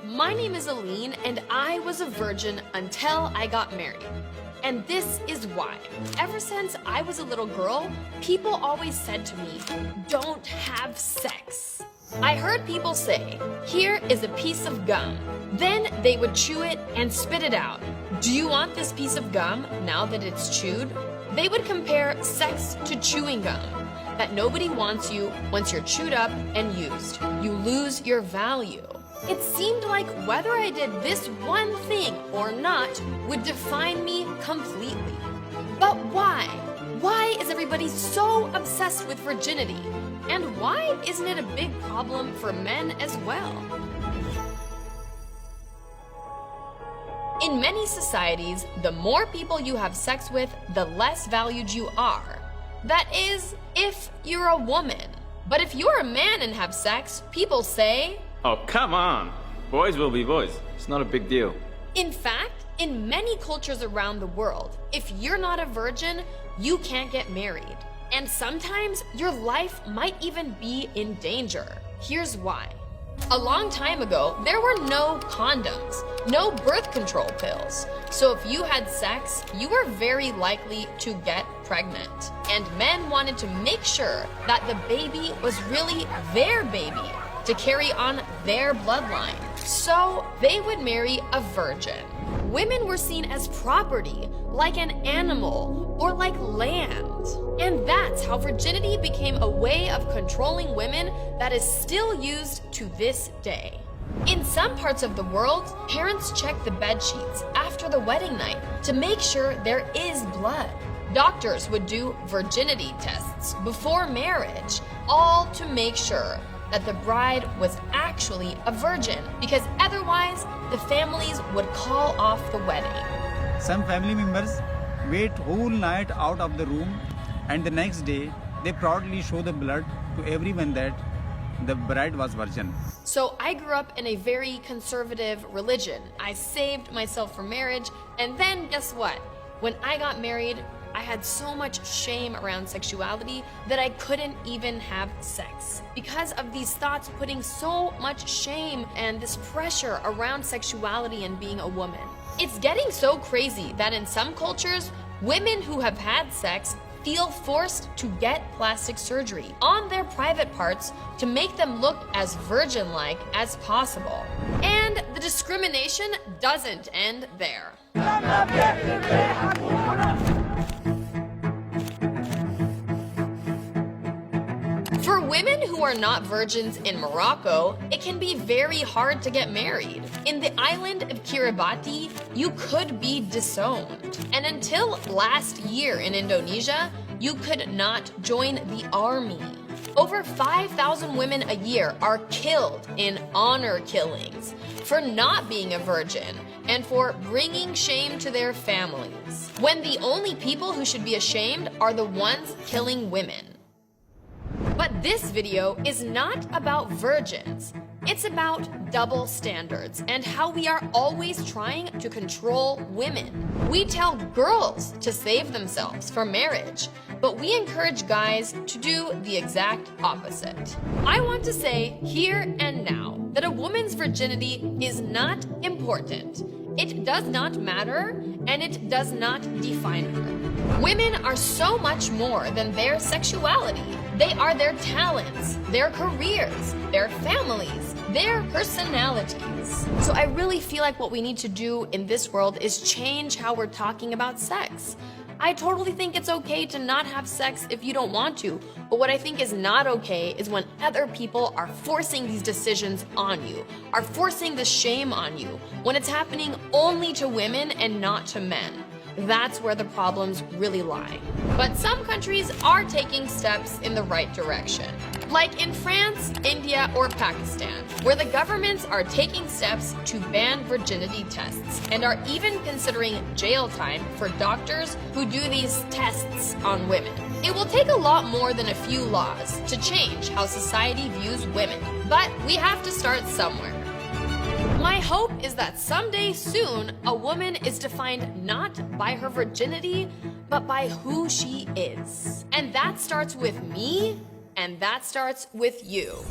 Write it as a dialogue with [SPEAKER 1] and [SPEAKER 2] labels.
[SPEAKER 1] My name is Aline, and I was a virgin until I got married. And this is why. Ever since I was a little girl, people always said to me, "Don't have sex." I heard people say, "Here is a piece of gum." Then they would chew it and spit it out. "Do you want this piece of gum now that it's chewed?" They would compare sex to chewing gum. That nobody wants you once you're chewed up and used. You lose your value. It seemed like whether I did this one thing or not would define me completely. But why? Why is everybody so obsessed with virginity? And why isn't it a big problem for men as well? In many societies, the more people you have sex with, the less valued you are. That is, if you're a woman. But if you're a man and have sex, people say,
[SPEAKER 2] "Oh, come on. Boys will be boys. It's not a big deal."
[SPEAKER 1] In fact, in many cultures around the world, if you're not a virgin, you can't get married. And sometimes your life might even be in danger. Here's why. A long time ago, there were no condoms, no birth control pills. So if you had sex, you were very likely to get pregnant. And men wanted to make sure that the baby was really their baby, to carry on their bloodline. So they would marry a virgin. Women were seen as property, like an animal or like land. And that's how virginity became a way of controlling women that is still used to this day. In some parts of the world, parents check the bed sheets after the wedding night to make sure there is blood. Doctors would do virginity tests before marriage, all to make sure that the bride was actually a virgin, because otherwise the families would call off the wedding.
[SPEAKER 3] Some family members wait whole night out of the room, and the next day they proudly show the blood to everyone that the bride was virgin.
[SPEAKER 1] So I grew up in a very conservative religion. I saved myself for marriage, and then guess what? When I got married, I had so much shame around sexuality that I couldn't even have sex. Because of these thoughts putting so much shame and this pressure around sexuality and being a woman. It's getting so crazy that in some cultures, women who have had sex feel forced to get plastic surgery on their private parts to make them look as virgin-like as possible. And the discrimination doesn't end there. For women who are not virgins in Morocco, it can be very hard to get married. In the island of Kiribati, you could be disowned. And until last year in Indonesia, you could not join the army. Over 5,000 women a year are killed in honor killings for not being a virgin and for bringing shame to their families, when the only people who should be ashamed are the ones killing women. But this video is not about virgins. It's about double standards and how we are always trying to control women. We tell girls to save themselves for marriage, but we encourage guys to do the exact opposite. I want to say here and now that a woman's virginity is not important. It does not matter, and it does not define her. Women are so much more than their sexuality. They are their talents, their careers, their families, their personalities. So I really feel like what we need to do in this world is change how we're talking about sex. I totally think it's okay to not have sex if you don't want to, but what I think is not okay is when other people are forcing these decisions on you, are forcing the shame on you, when it's happening only to women and not to men. That's where the problems really lie. But some countries are taking steps in the right direction. Like in France, India, or Pakistan, where the governments are taking steps to ban virginity tests and are even considering jail time for doctors who do these tests on women. It will take a lot more than a few laws to change how society views women, but we have to start somewhere. My hope is that someday soon, a woman is defined not by her virginity, but by who she is. And that starts with me, and that starts with you.